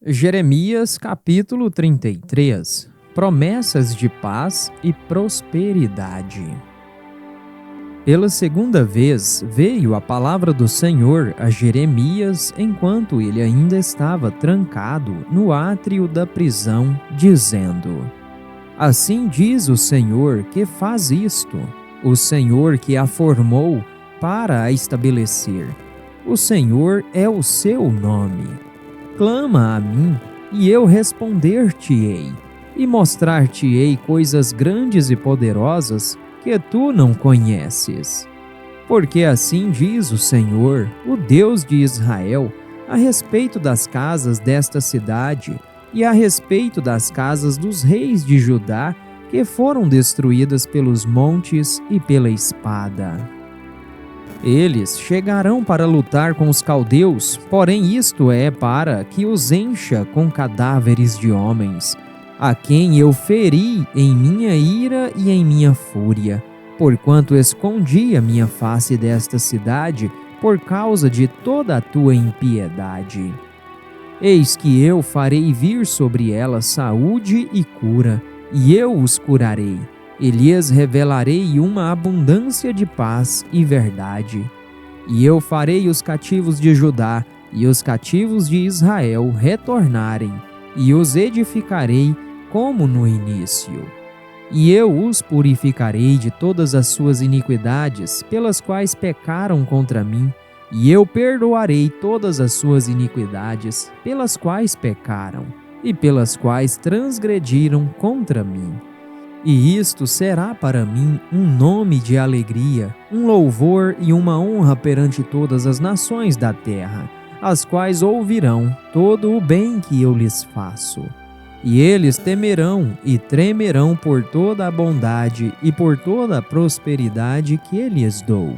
Jeremias capítulo 33. Promessas de paz e prosperidade. Pela segunda vez veio a palavra do Senhor a Jeremias enquanto ele ainda estava trancado no átrio da prisão, dizendo: Assim diz o Senhor que faz isto, o Senhor que a formou para a estabelecer. O Senhor é o seu nome. Clama a mim, e eu responder-te-ei, e mostrar-te-ei coisas grandes e poderosas que tu não conheces. Porque assim diz o Senhor, o Deus de Israel, a respeito das casas desta cidade e a respeito das casas dos reis de Judá, que foram destruídas pelos montes e pela espada. Eles chegarão para lutar com os caldeus, porém isto é para que os encha com cadáveres de homens, a quem eu feri em minha ira e em minha fúria, porquanto escondi a minha face desta cidade por causa de toda a tua impiedade. Eis que eu farei vir sobre ela saúde e cura, e eu os curarei. E lhes revelarei uma abundância de paz e verdade. E eu farei os cativos de Judá e os cativos de Israel retornarem, e os edificarei como no início. E eu os purificarei de todas as suas iniquidades, pelas quais pecaram contra mim, e eu perdoarei todas as suas iniquidades, pelas quais pecaram, e pelas quais transgrediram contra mim. E isto será para mim um nome de alegria, um louvor e uma honra perante todas as nações da terra, as quais ouvirão todo o bem que eu lhes faço. E eles temerão e tremerão por toda a bondade e por toda a prosperidade que lhes dou.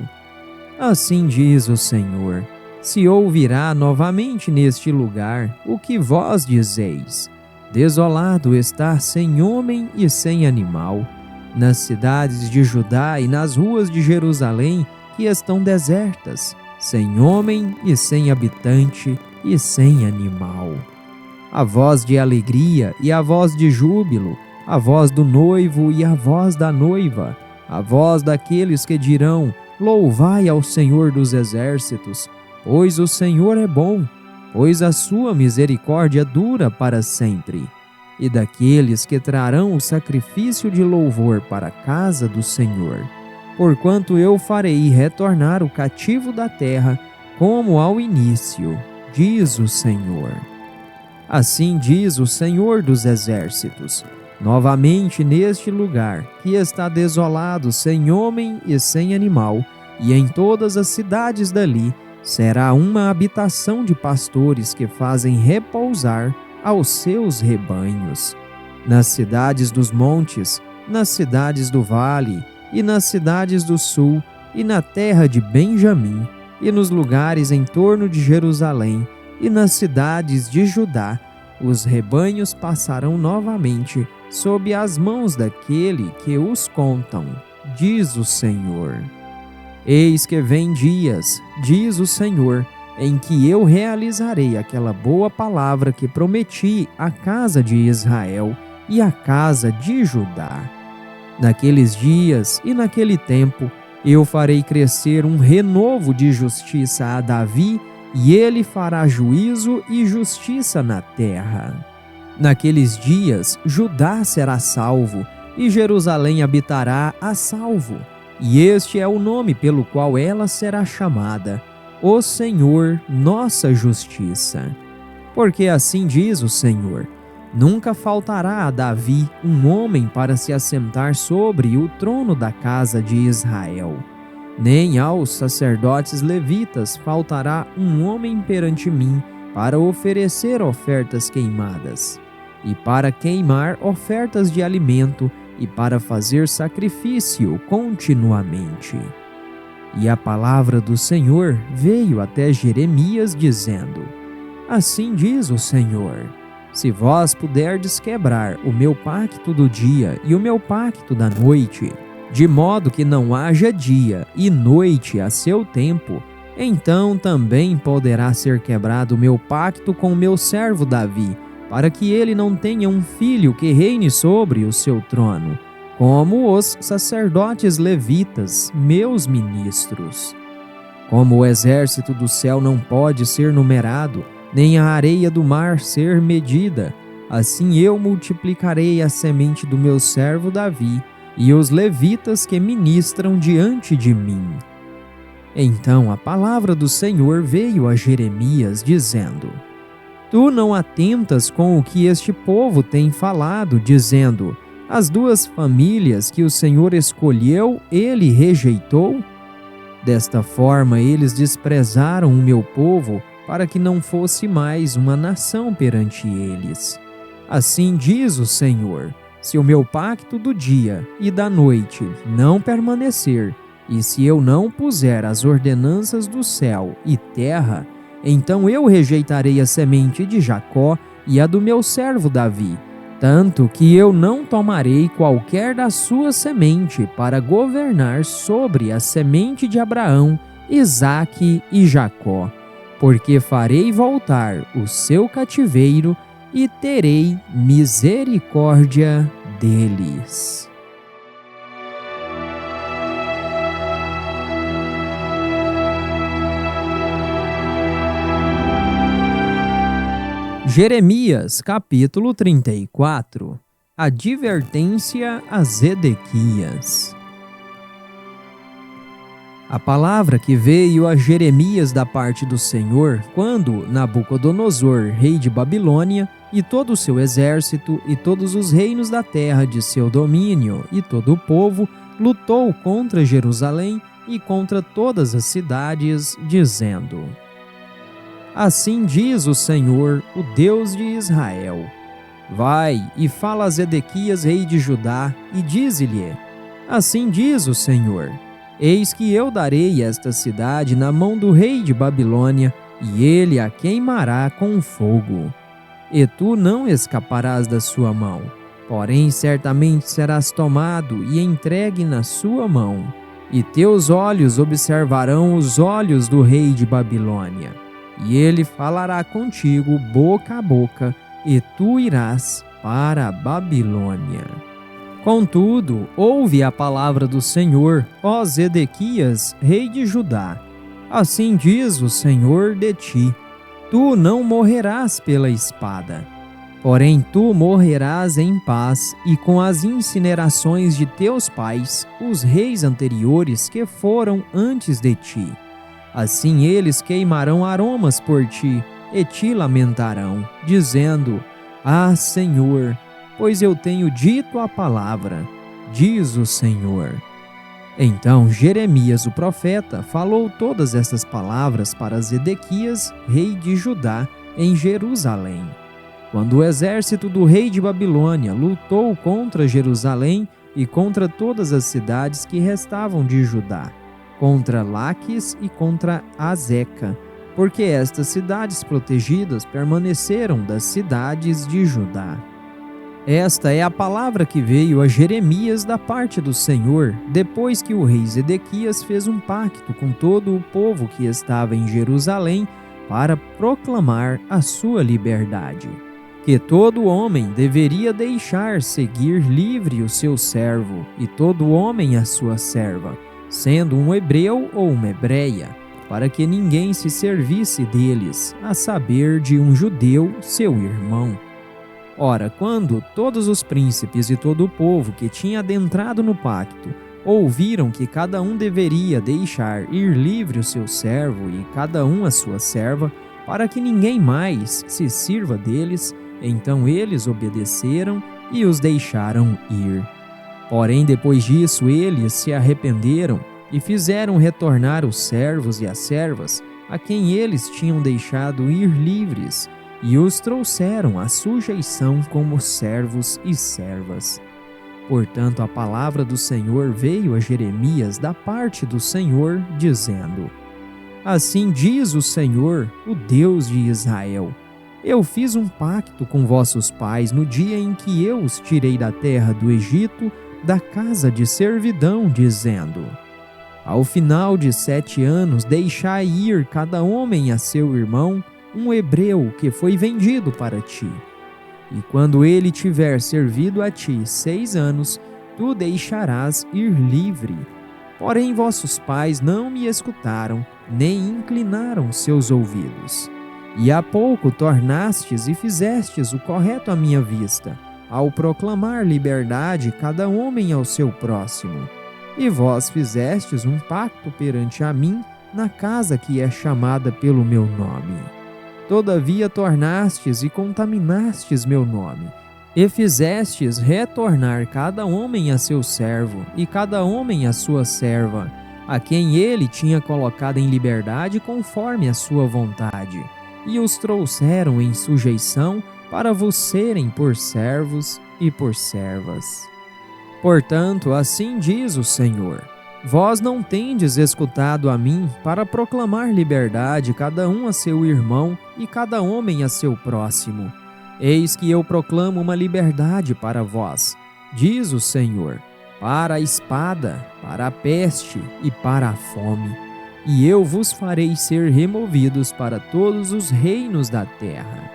Assim diz o Senhor: se ouvirá novamente neste lugar o que vós dizeis: desolado está sem homem e sem animal, nas cidades de Judá e nas ruas de Jerusalém que estão desertas, sem homem e sem habitante e sem animal. A voz de alegria e a voz de júbilo, a voz do noivo e a voz da noiva, a voz daqueles que dirão: louvai ao Senhor dos exércitos, pois o Senhor é bom, pois a sua misericórdia dura para sempre, e daqueles que trarão o sacrifício de louvor para a casa do Senhor, porquanto eu farei retornar o cativo da terra como ao início, diz o Senhor. Assim diz o Senhor dos exércitos: novamente neste lugar, que está desolado sem homem e sem animal, e em todas as cidades dali, será uma habitação de pastores que fazem repousar aos seus rebanhos. Nas cidades dos montes, nas cidades do vale, e nas cidades do sul, e na terra de Benjamim, e nos lugares em torno de Jerusalém, e nas cidades de Judá, os rebanhos passarão novamente sob as mãos daquele que os contam, diz o Senhor. Eis que vem dias, diz o Senhor, em que eu realizarei aquela boa palavra que prometi à casa de Israel e à casa de Judá. Naqueles dias e naquele tempo, eu farei crescer um renovo de justiça a Davi, e ele fará juízo e justiça na terra. Naqueles dias, Judá será salvo, e Jerusalém habitará a salvo. E este é o nome pelo qual ela será chamada: o Senhor, nossa justiça. Porque assim diz o Senhor: nunca faltará a Davi um homem para se assentar sobre o trono da casa de Israel. Nem aos sacerdotes levitas faltará um homem perante mim para oferecer ofertas queimadas, e para queimar ofertas de alimento, e para fazer sacrifício continuamente. E a palavra do Senhor veio até Jeremias, dizendo: assim diz o Senhor: se vós puderdes quebrar o meu pacto do dia e o meu pacto da noite, de modo que não haja dia e noite a seu tempo, Então também poderá ser quebrado o meu pacto com o meu servo Davi, para que ele não tenha um filho que reine sobre o seu trono, como os sacerdotes levitas, meus ministros. Como o exército do céu não pode ser numerado, nem a areia do mar ser medida, assim eu multiplicarei a semente do meu servo Davi e os levitas que ministram diante de mim. Então a palavra do Senhor veio a Jeremias, dizendo: Tu não atentas com o que este povo tem falado, dizendo: As duas famílias que o Senhor escolheu, ele rejeitou? Desta forma eles desprezaram o meu povo, para que não fosse mais uma nação perante eles. Assim diz o Senhor: se o meu pacto do dia e da noite não permanecer, e se eu não puser as ordenanças do céu e terra, então eu rejeitarei a semente de Jacó e a do meu servo Davi, tanto que eu não tomarei qualquer da sua semente para governar sobre a semente de Abraão, Isaque e Jacó, porque farei voltar o seu cativeiro e terei misericórdia deles. Jeremias, capítulo 34. Advertência a Zedequias. A palavra que veio a Jeremias da parte do Senhor, quando Nabucodonosor, rei de Babilônia, e todo o seu exército, e todos os reinos da terra de seu domínio, e todo o povo, lutou contra Jerusalém e contra todas as cidades, dizendo: Assim diz o Senhor, o Deus de Israel: Vai e fala a Zedequias, rei de Judá, e dize-lhe: Assim diz o Senhor: Eis que eu darei esta cidade na mão do rei de Babilônia, e ele a queimará com fogo. E tu não escaparás da sua mão, porém certamente serás tomado e entregue na sua mão, e teus olhos observarão os olhos do rei de Babilônia. E ele falará contigo boca a boca, e tu irás para a Babilônia. Contudo, ouve a palavra do Senhor, ó Zedequias, rei de Judá. Assim diz o Senhor de ti: Tu não morrerás pela espada, porém tu morrerás em paz e com as incinerações de teus pais, os reis anteriores que foram antes de ti. Assim eles queimarão aromas por ti e te lamentarão, dizendo: Ah, Senhor, pois eu tenho dito a palavra, diz o Senhor. Então Jeremias o profeta falou todas essas palavras para Zedequias, rei de Judá, em Jerusalém. Quando o exército do rei de Babilônia lutou contra Jerusalém e contra todas as cidades que restavam de Judá, contra Laques e contra Azeca, porque estas cidades protegidas permaneceram das cidades de Judá. Esta é a palavra que veio a Jeremias da parte do Senhor, depois que o rei Zedequias fez um pacto com todo o povo que estava em Jerusalém para proclamar a sua liberdade, que todo homem deveria deixar seguir livre o seu servo e todo homem a sua serva, sendo um hebreu ou uma hebreia, para que ninguém se servisse deles, a saber, de um judeu, seu irmão. Ora, quando todos os príncipes e todo o povo que tinha adentrado no pacto ouviram que cada um deveria deixar ir livre o seu servo e cada um a sua serva, para que ninguém mais se sirva deles, então eles obedeceram e os deixaram ir. Porém, depois disso, eles se arrependeram e fizeram retornar os servos e as servas a quem eles tinham deixado ir livres, e os trouxeram à sujeição como servos e servas. Portanto, a palavra do Senhor veio a Jeremias da parte do Senhor, dizendo: Assim diz o Senhor, o Deus de Israel: Eu fiz um pacto com vossos pais no dia em que eu os tirei da terra do Egito, da casa de servidão, dizendo: Ao final de 7 anos, deixai ir cada homem a seu irmão, um hebreu que foi vendido para ti. E quando ele tiver servido a ti 6 anos, tu deixarás ir livre. Porém vossos pais não me escutaram, nem inclinaram seus ouvidos. E há pouco tornastes e fizestes o correto à minha vista, ao proclamar liberdade cada homem ao seu próximo. E vós fizestes um pacto perante a mim na casa que é chamada pelo meu nome. Todavia tornastes e contaminastes meu nome, e fizestes retornar cada homem a seu servo, e cada homem a sua serva, a quem ele tinha colocado em liberdade conforme a sua vontade, e os trouxeram em sujeição para vos serem por servos e por servas. Portanto, assim diz o Senhor: vós não tendes escutado a mim para proclamar liberdade cada um a seu irmão e cada homem a seu próximo. Eis que eu proclamo uma liberdade para vós, diz o Senhor, para a espada, para a peste e para a fome. E eu vos farei ser removidos para todos os reinos da terra.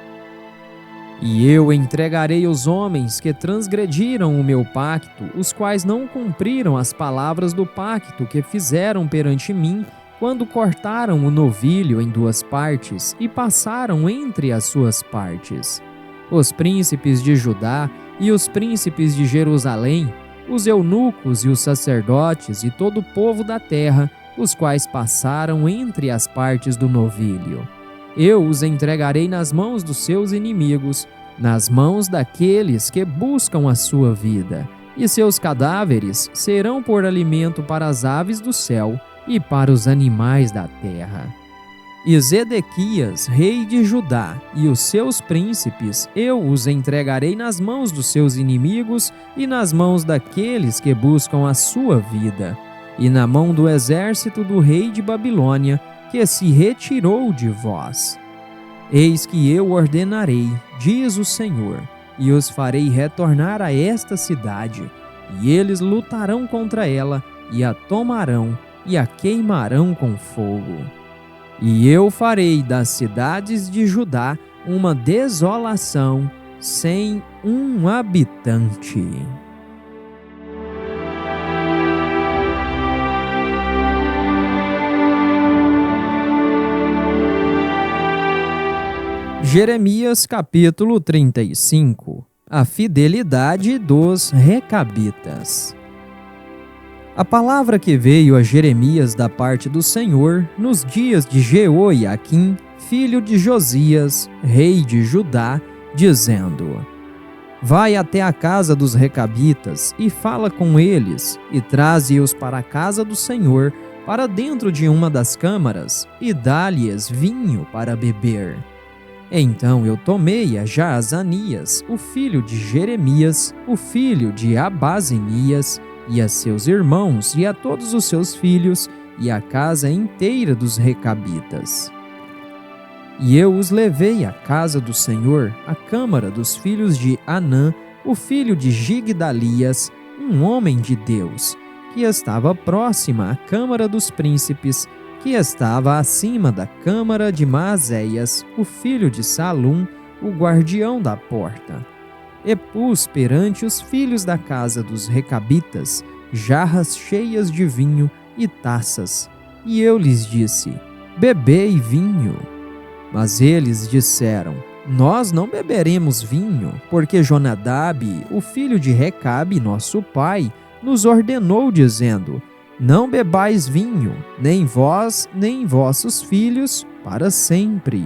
E eu entregarei os homens que transgrediram o meu pacto, os quais não cumpriram as palavras do pacto que fizeram perante mim, quando cortaram o novilho em 2 partes e passaram entre as suas partes. Os príncipes de Judá e os príncipes de Jerusalém, os eunucos e os sacerdotes e todo o povo da terra, os quais passaram entre as partes do novilho. Eu os entregarei nas mãos dos seus inimigos, nas mãos daqueles que buscam a sua vida, e seus cadáveres serão por alimento para as aves do céu e para os animais da terra. E Zedequias, rei de Judá, e os seus príncipes, eu os entregarei nas mãos dos seus inimigos e nas mãos daqueles que buscam a sua vida, e na mão do exército do rei de Babilônia, que se retirou de vós. Eis que eu ordenarei, diz o Senhor, e os farei retornar a esta cidade, e eles lutarão contra ela, e a tomarão, e a queimarão com fogo. E eu farei das cidades de Judá uma desolação, sem um habitante. Jeremias capítulo 35. A fidelidade dos recabitas. A palavra que veio a Jeremias da parte do Senhor nos dias de Jeoiaquim, filho de Josias, rei de Judá, dizendo: Vai até a casa dos recabitas e fala com eles, e traze-os para a casa do Senhor, para dentro de uma das câmaras, e dá-lhes vinho para beber. Então eu tomei a Jaazanias, o filho de Jeremias, o filho de Abazinias, e a seus irmãos, e a todos os seus filhos, e a casa inteira dos recabitas. E eu os levei à casa do Senhor, à câmara dos filhos de Anã, o filho de Gigdalias, um homem de Deus, que estava próxima à câmara dos príncipes, que estava acima da câmara de Maazéias, o filho de Salum, o guardião da porta. E pus perante os filhos da casa dos recabitas jarras cheias de vinho e taças, e eu lhes disse: Bebei vinho. Mas eles disseram: Nós não beberemos vinho, porque Jonadab, o filho de Recabe, nosso pai, nos ordenou, dizendo: Não bebais vinho, nem vós, nem vossos filhos, para sempre.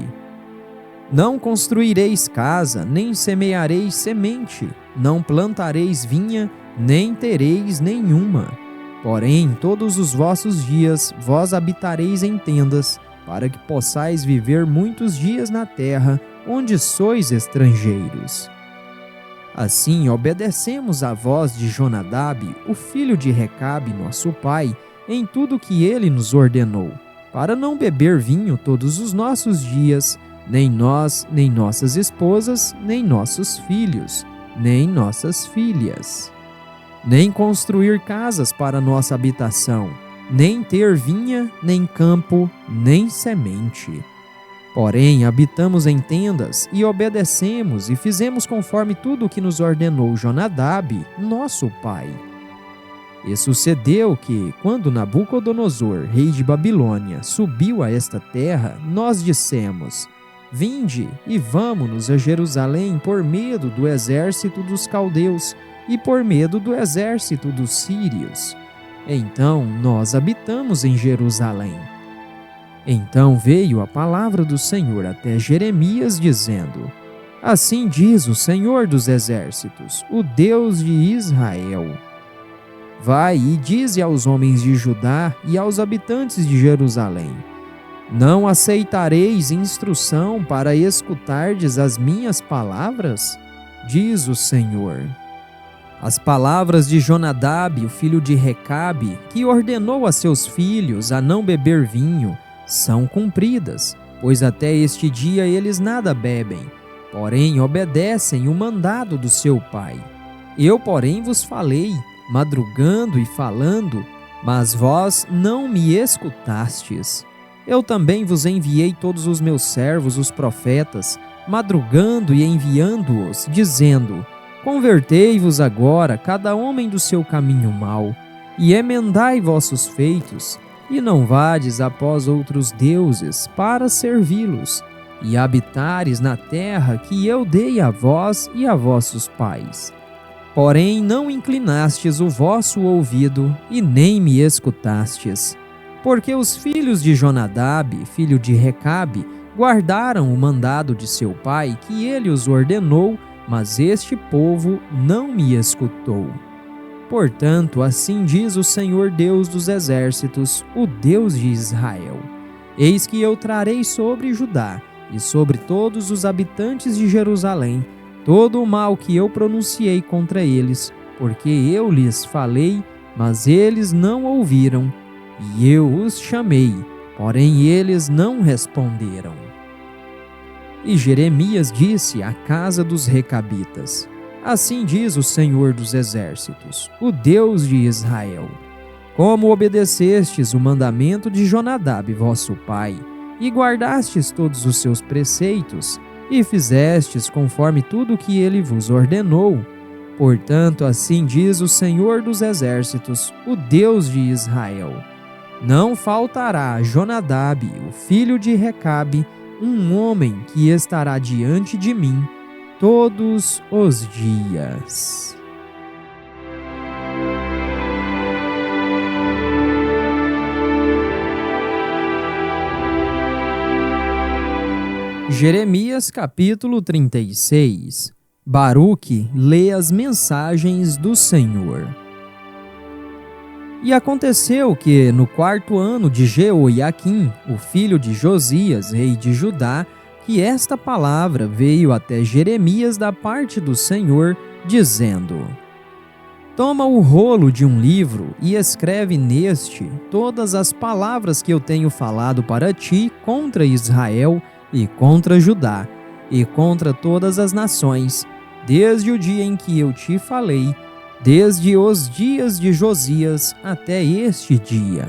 Não construireis casa, nem semeareis semente, não plantareis vinha, nem tereis nenhuma. Porém, todos os vossos dias vós habitareis em tendas, para que possais viver muitos dias na terra, onde sois estrangeiros. Assim, obedecemos à voz de Jonadab, o filho de Recabe, nosso pai, em tudo que ele nos ordenou, para não beber vinho todos os nossos dias, nem nós, nem nossas esposas, nem nossos filhos, nem nossas filhas. Nem construir casas para nossa habitação, nem ter vinha, nem campo, nem semente. Porém, habitamos em tendas e obedecemos e fizemos conforme tudo o que nos ordenou Jonadab, nosso pai. E sucedeu que, quando Nabucodonosor, rei de Babilônia, subiu a esta terra, nós dissemos: Vinde e vamo-nos a Jerusalém por medo do exército dos caldeus e por medo do exército dos sírios. Então nós habitamos em Jerusalém. Então veio a palavra do Senhor até Jeremias, dizendo: Assim diz o Senhor dos exércitos, o Deus de Israel: Vai e dize aos homens de Judá e aos habitantes de Jerusalém: Não aceitareis instrução para escutardes as minhas palavras? Diz o Senhor. As palavras de Jonadab, o filho de Recabe, que ordenou a seus filhos a não beber vinho, são cumpridas, pois até este dia eles nada bebem, porém obedecem o mandado do seu pai. Eu, porém, vos falei, madrugando e falando, mas vós não me escutastes. Eu também vos enviei todos os meus servos, os profetas, madrugando e enviando-os, dizendo: Convertei-vos agora, cada homem do seu caminho mau, e emendai vossos feitos, e não vades após outros deuses para servi-los, e habitares na terra que eu dei a vós e a vossos pais. Porém não inclinastes o vosso ouvido, e nem me escutastes. Porque os filhos de Jonadab, filho de Recabe, guardaram o mandado de seu pai, que ele os ordenou, mas este povo não me escutou. Portanto, assim diz o Senhor Deus dos exércitos, o Deus de Israel: Eis que eu trarei sobre Judá e sobre todos os habitantes de Jerusalém todo o mal que eu pronunciei contra eles, porque eu lhes falei, mas eles não ouviram, e eu os chamei, porém eles não responderam. E Jeremias disse à casa dos Recabitas: Assim diz o Senhor dos exércitos, o Deus de Israel: Como obedecestes o mandamento de Jonadab, vosso pai, e guardastes todos os seus preceitos, e fizestes conforme tudo o que ele vos ordenou, portanto, assim diz o Senhor dos exércitos, o Deus de Israel: Não faltará a Jonadab, o filho de Recabe, um homem que estará diante de mim todos os dias. Jeremias capítulo 36. Baruque lê as mensagens do Senhor. E aconteceu que, no 4º ano de Jeoiaquim, o filho de Josias, rei de Judá, que esta palavra veio até Jeremias da parte do Senhor, dizendo: Toma o rolo de um livro e escreve neste todas as palavras que eu tenho falado para ti contra Israel e contra Judá, e contra todas as nações, desde o dia em que eu te falei, desde os dias de Josias até este dia.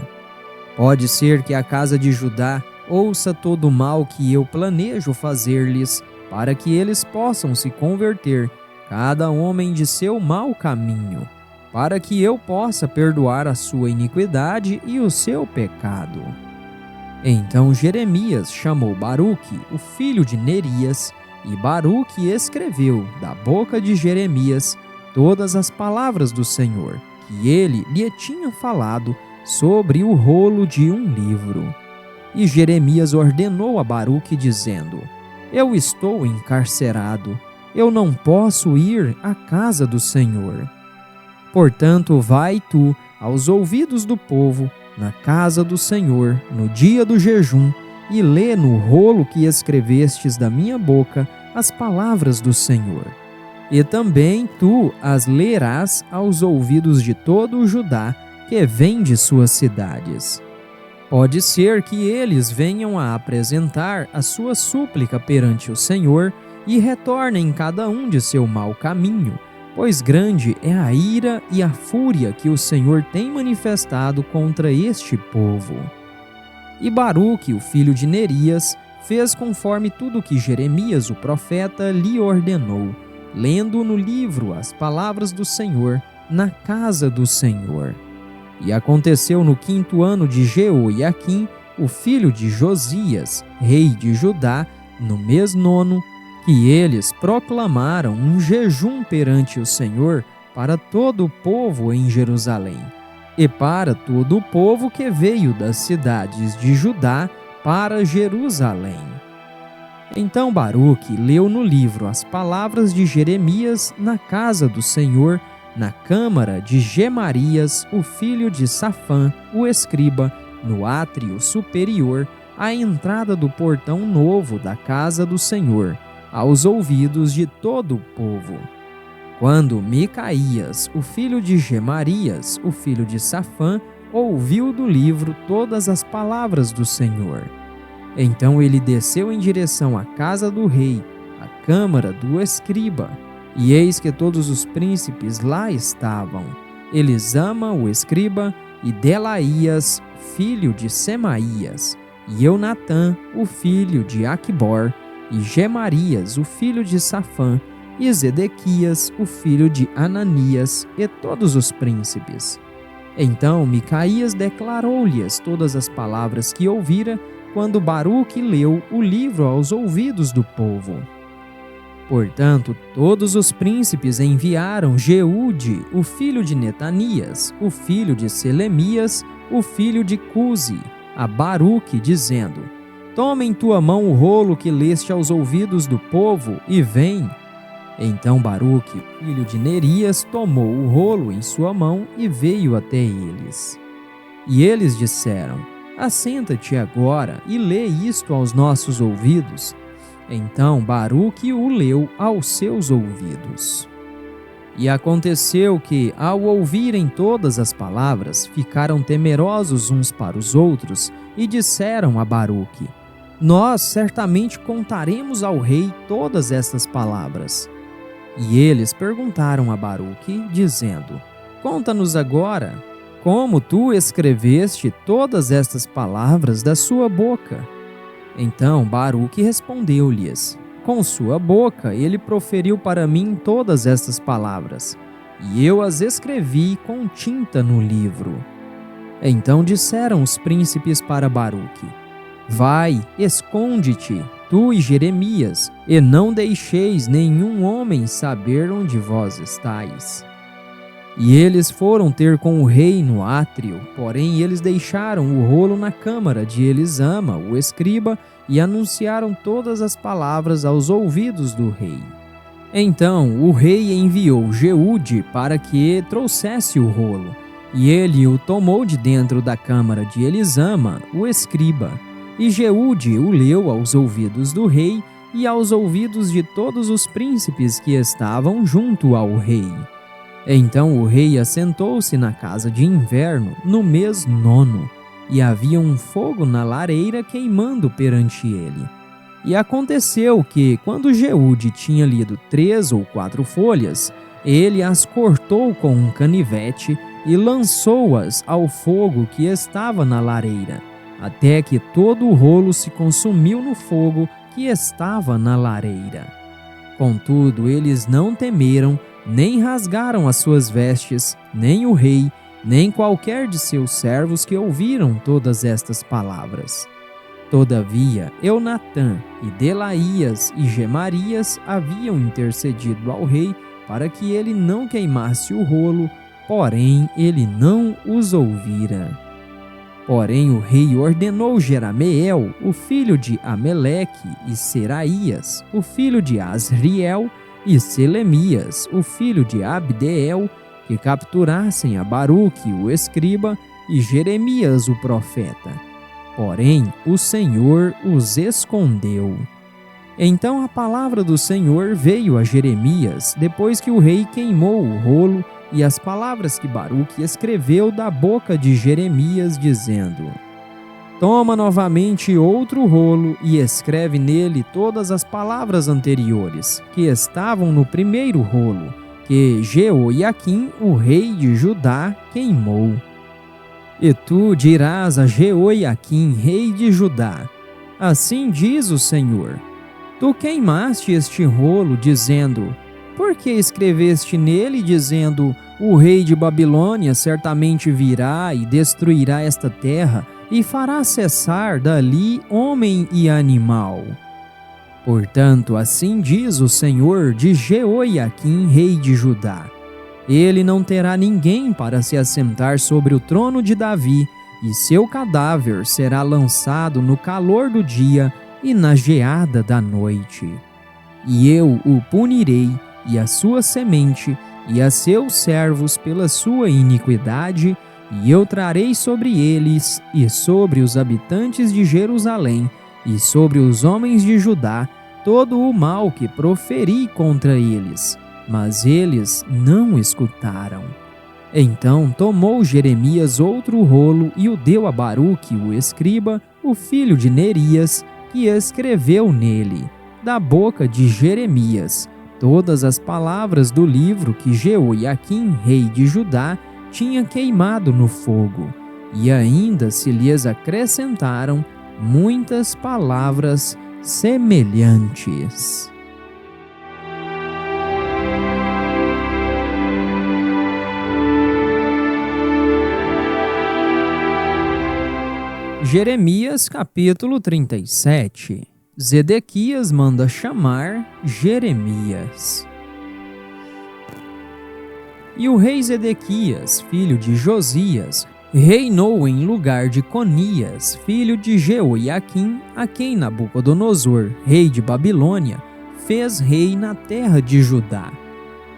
Pode ser que a casa de Judá ouça todo o mal que eu planejo fazer-lhes, para que eles possam se converter, cada homem de seu mau caminho, para que eu possa perdoar a sua iniquidade e o seu pecado. Então Jeremias chamou Baruque, o filho de Nerias, e Baruque escreveu da boca de Jeremias todas as palavras do Senhor, que ele lhe tinha falado, sobre o rolo de um livro. E Jeremias ordenou a Baruque, dizendo: Eu estou encarcerado, eu não posso ir à casa do Senhor. Portanto, vai tu aos ouvidos do povo, na casa do Senhor, no dia do jejum, e lê no rolo que escrevestes da minha boca as palavras do Senhor. E também tu as lerás aos ouvidos de todo o Judá, que vem de suas cidades. Pode ser que eles venham a apresentar a sua súplica perante o Senhor e retornem cada um de seu mau caminho, pois grande é a ira e a fúria que o Senhor tem manifestado contra este povo. E Baruque, o filho de Nerias, fez conforme tudo que Jeremias, o profeta, lhe ordenou, lendo no livro as palavras do Senhor na casa do Senhor. E aconteceu no 5º ano de Jeoiaquim, o filho de Josias, rei de Judá, no mês 9, que eles proclamaram um jejum perante o Senhor para todo o povo em Jerusalém, e para todo o povo que veio das cidades de Judá para Jerusalém. Então Baruque leu no livro as palavras de Jeremias na casa do Senhor, na câmara de Gemarias, o filho de Safã, o escriba, no átrio superior, à entrada do portão novo da casa do Senhor, aos ouvidos de todo o povo. Quando Micaías, o filho de Gemarias, o filho de Safã, ouviu do livro todas as palavras do Senhor, então ele desceu em direção à casa do rei, à câmara do escriba, e eis que todos os príncipes lá estavam, Elisama, o escriba, e Delaías, filho de Semaías, e Eunatã, o filho de Aquibor, e Gemarias, o filho de Safã, e Zedequias, o filho de Ananias, e todos os príncipes. Então Micaías declarou-lhes todas as palavras que ouvira, quando Baruque leu o livro aos ouvidos do povo. Portanto, todos os príncipes enviaram Jeude, o filho de Netanias, o filho de Selemias, o filho de Cusi, a Baruque, dizendo: Toma em tua mão o rolo que leste aos ouvidos do povo, e vem. Então Baruque, filho de Nerias, tomou o rolo em sua mão e veio até eles. E eles disseram: Assenta-te agora e lê isto aos nossos ouvidos. Então Baruque o leu aos seus ouvidos. E aconteceu que, ao ouvirem todas as palavras, ficaram temerosos uns para os outros e disseram a Baruque: Nós certamente contaremos ao rei todas estas palavras. E eles perguntaram a Baruque, dizendo: Conta-nos agora, como tu escreveste todas estas palavras da sua boca? Então Baruque respondeu-lhes: Com sua boca ele proferiu para mim todas estas palavras, e eu as escrevi com tinta no livro. Então disseram os príncipes para Baruque: Vai, esconde-te, tu e Jeremias, e não deixeis nenhum homem saber onde vós estáis. E eles foram ter com o rei no átrio, porém eles deixaram o rolo na câmara de Elisama, o escriba, e anunciaram todas as palavras aos ouvidos do rei. Então o rei enviou Jeude para que trouxesse o rolo, e ele o tomou de dentro da câmara de Elisama, o escriba, e Jeude o leu aos ouvidos do rei e aos ouvidos de todos os príncipes que estavam junto ao rei. Então o rei assentou-se na casa de inverno no mês 9, e havia um fogo na lareira queimando perante ele. E aconteceu que, quando Jeude tinha lido 3 ou 4 folhas, ele as cortou com um canivete e lançou-as ao fogo que estava na lareira, até que todo o rolo se consumiu no fogo que estava na lareira. Contudo, eles não temeram, nem rasgaram as suas vestes, nem o rei, nem qualquer de seus servos que ouviram todas estas palavras. Todavia, Eunatã e Delaías e Gemarias haviam intercedido ao rei para que ele não queimasse o rolo, porém ele não os ouvira. Porém o rei ordenou Jerameel, o filho de Ameleque, e Seraías, o filho de Asriel, e Selemias, o filho de Abdeel, que capturassem a Baruque, o escriba, e Jeremias, o profeta. Porém, o Senhor os escondeu. Então a palavra do Senhor veio a Jeremias, depois que o rei queimou o rolo, e as palavras que Baruque escreveu da boca de Jeremias, dizendo: Toma novamente outro rolo e escreve nele todas as palavras anteriores, que estavam no primeiro rolo, que Jeoiaquim, o rei de Judá, queimou. E tu dirás a Jeoiaquim, rei de Judá: assim diz o Senhor: tu queimaste este rolo, dizendo: por que escreveste nele, dizendo: o rei de Babilônia certamente virá e destruirá esta terra, e fará cessar dali homem e animal? Portanto, assim diz o Senhor de Jeoiaquim, rei de Judá: ele não terá ninguém para se assentar sobre o trono de Davi, e seu cadáver será lançado no calor do dia e na geada da noite. E eu o punirei, e a sua semente, e a seus servos pela sua iniquidade, e eu trarei sobre eles, e sobre os habitantes de Jerusalém, e sobre os homens de Judá, todo o mal que proferi contra eles. Mas eles não escutaram. Então tomou Jeremias outro rolo e o deu a Baruque, o escriba, o filho de Nerias, que escreveu nele, da boca de Jeremias, todas as palavras do livro que Jeoiaquim, rei de Judá, tinha queimado no fogo, e ainda se lhes acrescentaram muitas palavras semelhantes. Jeremias capítulo 37. Zedequias manda chamar Jeremias. E o rei Zedequias, filho de Josias, reinou em lugar de Conias, filho de Jeoiaquim, a quem Nabucodonosor, rei de Babilônia, fez rei na terra de Judá.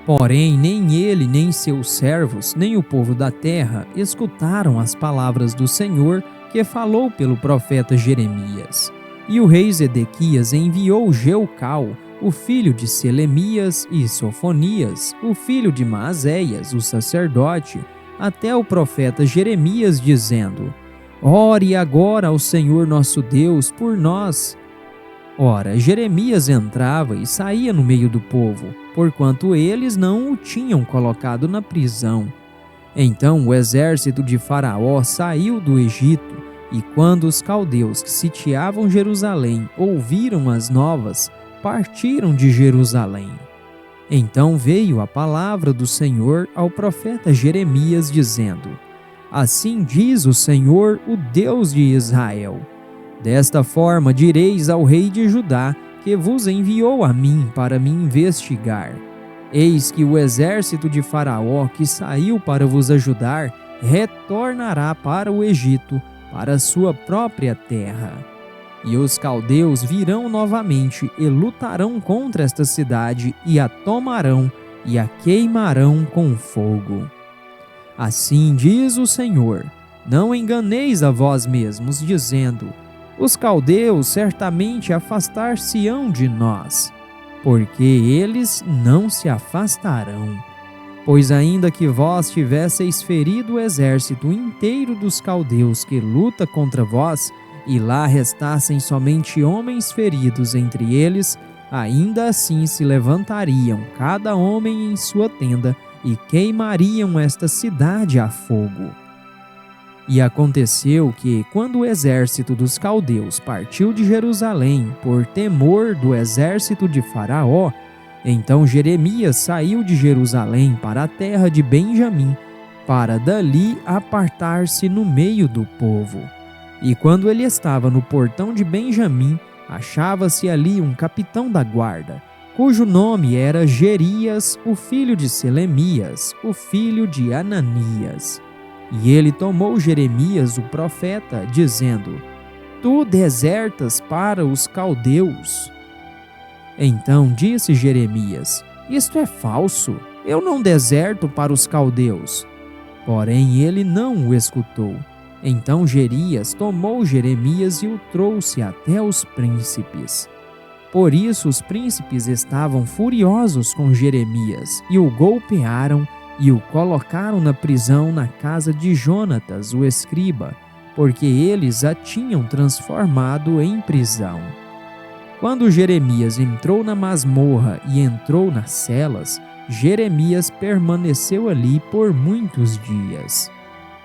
Porém, nem ele, nem seus servos, nem o povo da terra escutaram as palavras do Senhor que falou pelo profeta Jeremias. E o rei Zedequias enviou Jeucal, o filho de Selemias, e Sofonias, o filho de Maazéias, o sacerdote, até o profeta Jeremias, dizendo: ore agora ao Senhor nosso Deus por nós. Ora, Jeremias entrava e saía no meio do povo, porquanto eles não o tinham colocado na prisão. Então o exército de Faraó saiu do Egito, e quando os caldeus que sitiavam Jerusalém ouviram as novas, partiram de Jerusalém. Então veio a palavra do Senhor ao profeta Jeremias, dizendo: assim diz o Senhor, o Deus de Israel: desta forma direis ao rei de Judá, que vos enviou a mim para me investigar: eis que o exército de Faraó, que saiu para vos ajudar, retornará para o Egito, para a sua própria terra. E os caldeus virão novamente e lutarão contra esta cidade, e a tomarão, e a queimarão com fogo. Assim diz o Senhor: não enganeis a vós mesmos, dizendo: os caldeus certamente afastar-se-ão de nós, porque eles não se afastarão. Pois ainda que vós tivesseis ferido o exército inteiro dos caldeus que luta contra vós, e lá restassem somente homens feridos entre eles, ainda assim se levantariam cada homem em sua tenda e queimariam esta cidade a fogo. E aconteceu que, quando o exército dos caldeus partiu de Jerusalém por temor do exército de Faraó, então Jeremias saiu de Jerusalém para a terra de Benjamim, para dali apartar-se no meio do povo. E quando ele estava no portão de Benjamim, achava-se ali um capitão da guarda, cujo nome era Jerias, o filho de Selemias, o filho de Ananias. E ele tomou Jeremias, o profeta, dizendo: tu desertas para os caldeus. Então disse Jeremias: isto é falso, eu não deserto para os caldeus. Porém ele não o escutou. Então Jerias tomou Jeremias e o trouxe até os príncipes. Por isso os príncipes estavam furiosos com Jeremias, e o golpearam e o colocaram na prisão na casa de Jonatas, o escriba, porque eles a tinham transformado em prisão. Quando Jeremias entrou na masmorra e entrou nas celas, Jeremias permaneceu ali por muitos dias.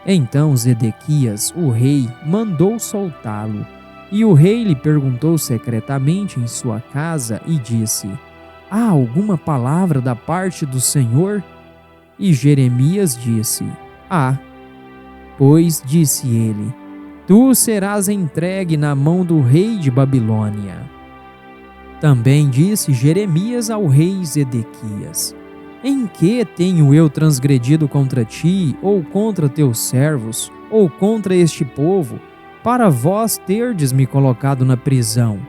Então Zedequias, o rei, mandou soltá-lo. E o rei lhe perguntou secretamente em sua casa e disse: Há alguma palavra da parte do Senhor? E Jeremias disse: Há. Pois disse ele: Tu serás entregue na mão do rei de Babilônia. Também disse Jeremias ao rei Zedequias: Em que tenho eu transgredido contra ti, ou contra teus servos, ou contra este povo, para vós terdes me colocado na prisão?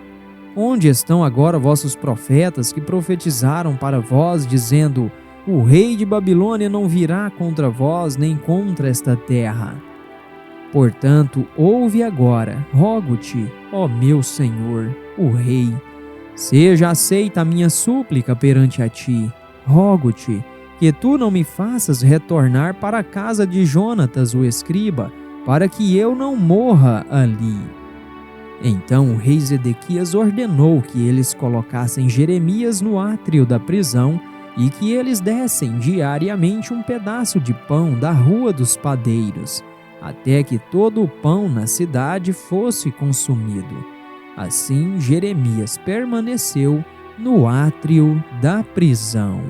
Onde estão agora vossos profetas que profetizaram para vós, dizendo: O rei de Babilônia não virá contra vós, nem contra esta terra? Portanto, ouve agora, rogo-te, ó meu senhor, o rei. Seja aceita a minha súplica perante a ti. Rogo-te que tu não me faças retornar para a casa de Jonatas, o escriba, para que eu não morra ali. Então o rei Zedequias ordenou que eles colocassem Jeremias no átrio da prisão e que eles dessem diariamente um pedaço de pão da rua dos padeiros, até que todo o pão na cidade fosse consumido. Assim Jeremias permaneceu no átrio da prisão.